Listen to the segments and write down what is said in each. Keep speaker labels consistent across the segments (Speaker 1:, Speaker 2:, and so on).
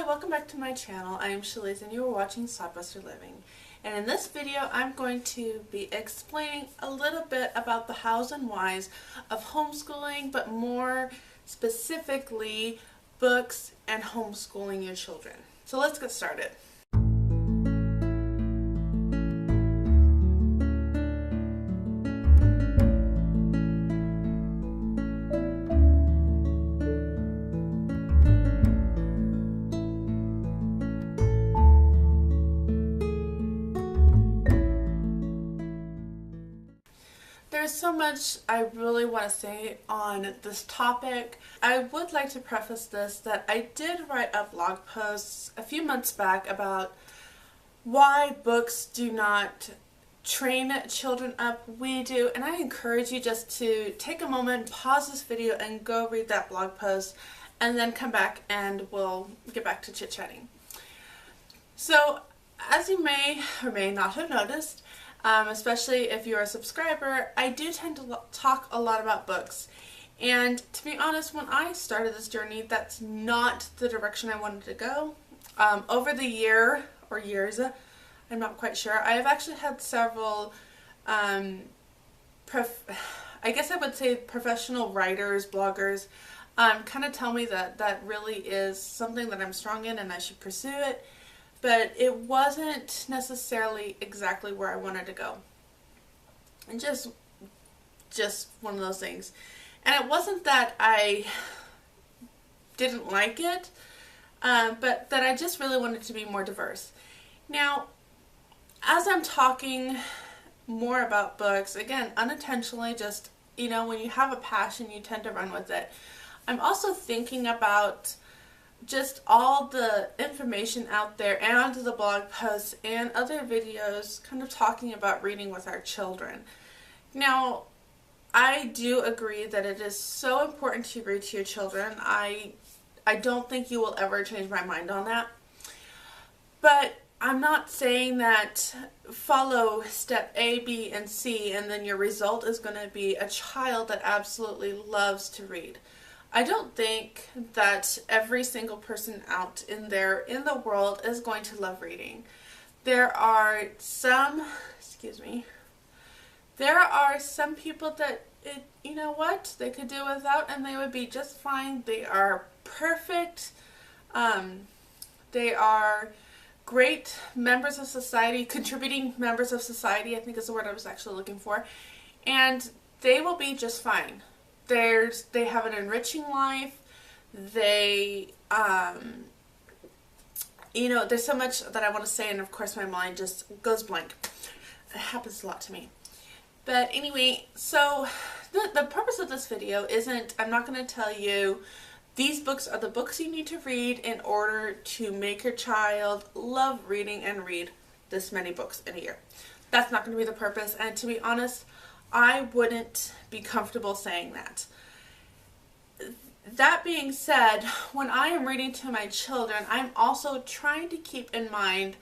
Speaker 1: Hi, welcome back to my channel. I am Challice and you are watching Sodbuster Living. And in this video I'm going to be explaining a little bit about the hows and whys of homeschooling, but more specifically books and homeschooling your children. So let's get started. There's so much I really want to say on this topic. I would like to preface this that I did write a blog post a few months back about why books do not train children up. We do, and I encourage you just to take a moment, pause this video, and go read that blog post, and then come back and we'll get back to chit-chatting. So, as you may or may not have noticed, especially if you're a subscriber, I do tend to talk a lot about books. And to be honest, when I started this journey, that's not the direction I wanted to go. Over the year, or years, I'm not quite sure, I have actually had several, I guess I would say professional writers, bloggers, kind of tell me that that really is something that I'm strong in and I should pursue it. But it wasn't necessarily exactly where I wanted to go. And just one of those things. And it wasn't that I didn't like it, but that I just really wanted to be more diverse. Now, as I'm talking more about books, again, unintentionally, just, you know, when you have a passion, you tend to run with it. I'm also thinking about just all the information out there and the blog posts and other videos kind of talking about reading with our children. Now, I do agree that it is so important to read to your children. I don't think you will ever change my mind on that. But I'm not saying that follow step A, B, and C and then your result is going to be a child that absolutely loves to read. I don't think that every single person out in the world is going to love reading. There are some, there are some people that, you know what, they could do without and they would be just fine. They are perfect. They are great members of society, contributing members of society, I think is the word I was actually looking for. And they will be just fine. They have an enriching life. They, you know, there's so much that I want to say, and of course my mind just goes blank. It happens a lot to me. But anyway, so the purpose of this video isn't, I'm not going to tell you these books are the books you need to read in order to make your child love reading and read this many books in a year. That's not going to be the purpose, and to be honest, I wouldn't be comfortable saying that. That being said, when I am reading to my children, I'm also trying to keep in mind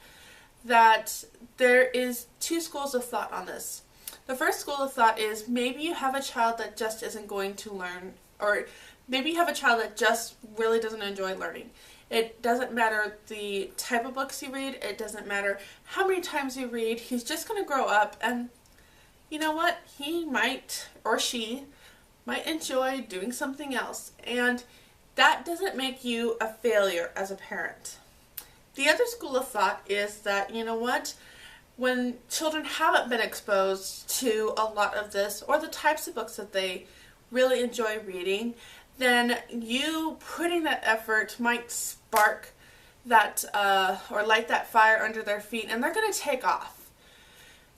Speaker 1: that there is two schools of thought on this. The first school of thought is maybe you have a child that just isn't going to learn, or maybe you have a child that just really doesn't enjoy learning. It doesn't matter the type of books you read, it doesn't matter how many times you read, he's just going to grow up and you know what? He might, or she, might enjoy doing something else. And that doesn't make you a failure as a parent. The other school of thought is that, you know what? When children haven't been exposed to a lot of this, or the types of books that they really enjoy reading, then you putting that effort might spark that, or light that fire under their feet, and they're going to take off.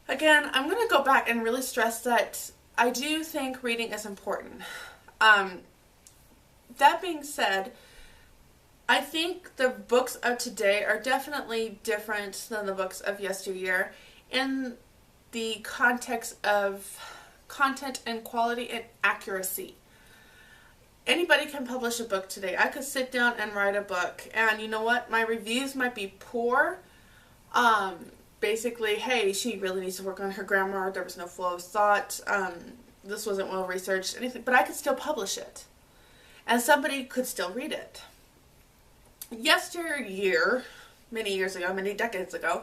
Speaker 1: Again, I'm going to go back and really stress that I do think reading is important. That being said, I think the books of today are definitely different than the books of yesteryear in the context of content and quality and accuracy. Anybody can publish a book today. I could sit down and write a book, and you know what? My reviews might be poor. Basically, hey, she really needs to work on her grammar, there was no flow of thought, this wasn't well researched, anything, but I could still publish it. And somebody could still read it. yesteryear, many years ago, many decades ago,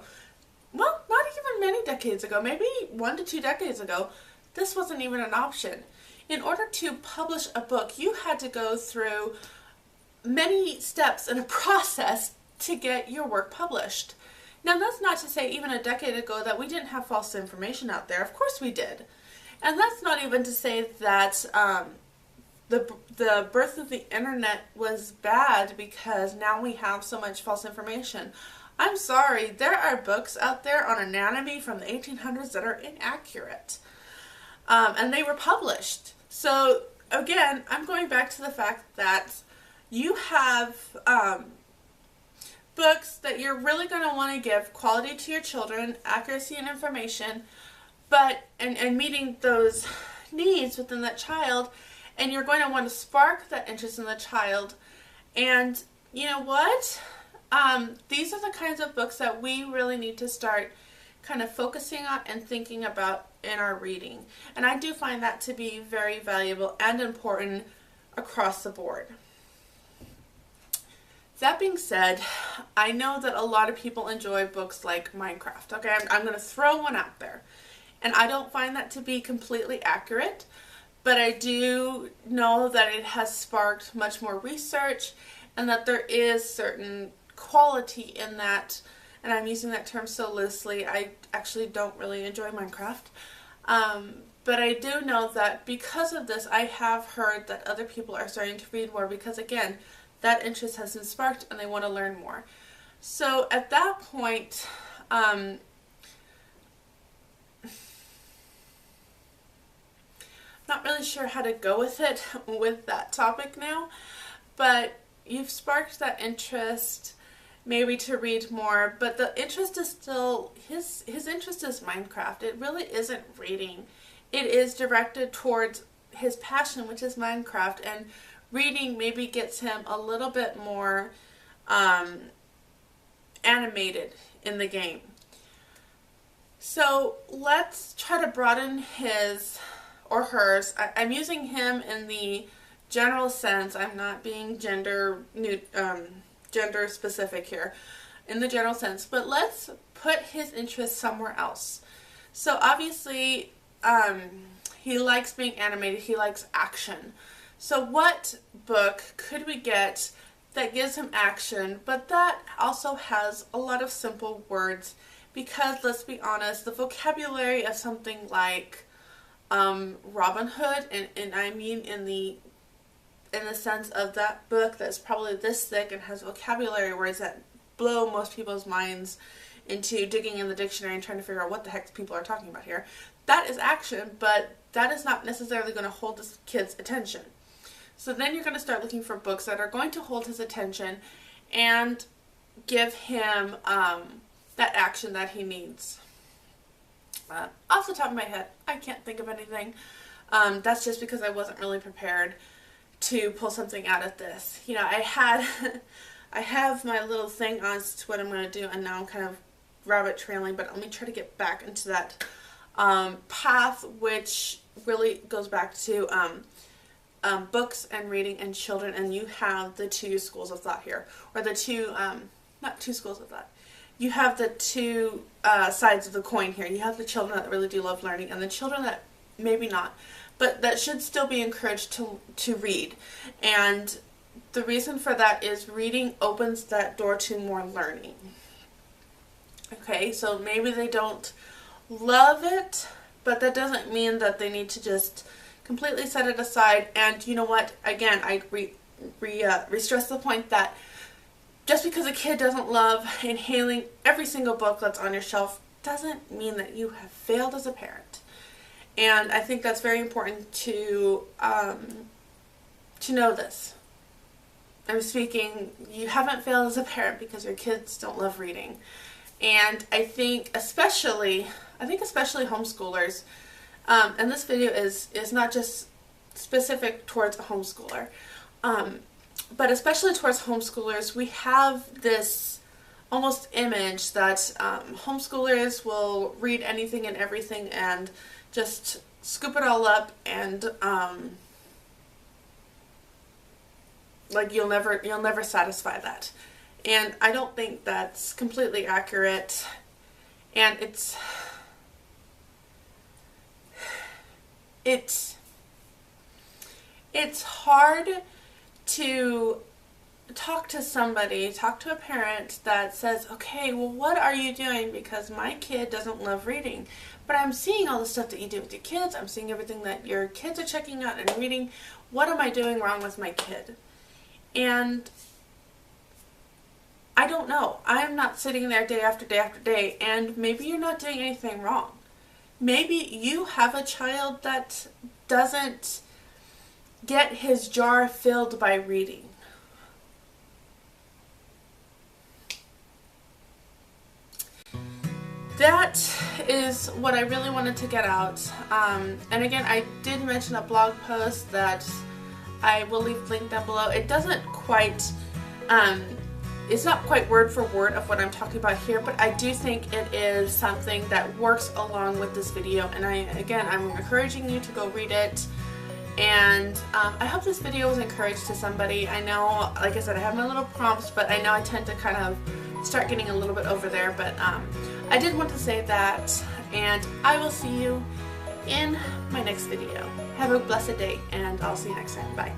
Speaker 1: well, not even many decades ago, maybe 1 to 2 decades ago, this wasn't even an option. In order to publish a book, you had to go through many steps in a process to get your work published. Now, that's not to say even a decade ago that we didn't have false information out there. Of course we did. And that's not even to say that the birth of the internet was bad because now we have so much false information. I'm sorry, there are books out there on anatomy from the 1800s that are inaccurate. And they were published. So, again, I'm going back to the fact that you have books that you're really going to want to give quality to your children, accuracy and information, but and meeting those needs within that child, and you're going to want to spark that interest in the child. And you know what? These are the kinds of books that we really need to start kind of focusing on and thinking about in our reading. And I do find that to be very valuable and important across the board. That being said, I know that a lot of people enjoy books like Minecraft. Okay, I'm going to throw one out there. And I don't find that to be completely accurate, but I do know that it has sparked much more research and that there is certain quality in that, and I'm using that term so loosely. I actually don't really enjoy Minecraft. But I do know that because of this, I have heard that other people are starting to read more because, again, that interest has been sparked and they want to learn more. So at that point, not really sure how to go with it with that topic now, but you've sparked that interest maybe to read more, but the interest is still, his interest is Minecraft. It really isn't reading. It is directed towards his passion, which is Minecraft, and reading maybe gets him a little bit more animated in the game. So let's try to broaden his or hers. I'm using him in the general sense. I'm not being gender specific here in the general sense, but let's put his interest somewhere else. So obviously he likes being animated, he likes action. So what book could we get that gives him action, but that also has a lot of simple words? Because let's be honest, the vocabulary of something like Robin Hood, and I mean in the sense of that book that's probably this thick and has vocabulary words that blow most people's minds into digging in the dictionary and trying to figure out what the heck people are talking about here. That is action, but that is not necessarily going to hold this kid's attention. So then you're going to start looking for books that are going to hold his attention and give him that action that he needs. Off the top of my head, I can't think of anything. That's just because I wasn't really prepared to pull something out of this. You know, I have my little thing on as to what I'm going to do, and now I'm kind of rabbit trailing, but let me try to get back into that path, which really goes back to books and reading and children, and you have the two schools of thought here, or the two, not two schools of thought. You have the two sides of the coin here. You have the children that really do love learning, and the children that maybe not, but that should still be encouraged to read. And the reason for that is reading opens that door to more learning. Okay, so maybe they don't love it, but that doesn't mean that they need to just completely set it aside. And you know what? Again, I re-stress the point that just because a kid doesn't love inhaling every single book that's on your shelf doesn't mean that you have failed as a parent. And I think that's very important to know this. I'm speaking, you haven't failed as a parent because your kids don't love reading. And I think especially homeschoolers, and this video is not just specific towards a homeschooler, but especially towards homeschoolers, we have this almost image that homeschoolers will read anything and everything and just scoop it all up, and like you'll never satisfy that. And I don't think that's completely accurate. And it's hard to talk to a parent that says, okay, well, what are you doing? Because my kid doesn't love reading. But I'm seeing all the stuff that you do with your kids. I'm seeing everything that your kids are checking out and reading. What am I doing wrong with my kid? And I don't know. I'm not sitting there day after day after day, and maybe you're not doing anything wrong. Maybe you have a child that doesn't get his jar filled by reading. That is what I really wanted to get out. And again, I did mention a blog post that I will leave linked down below. It doesn't quite, it's not quite word for word of what I'm talking about here, but I do think it is something that works along with this video. And I'm encouraging you to go read it. And I hope this video was encouraged to somebody. I know, like I said, I have my little prompts, but I know I tend to kind of start getting a little bit over there. But I did want to say that, and I will see you in my next video. Have a blessed day, and I'll see you next time. Bye.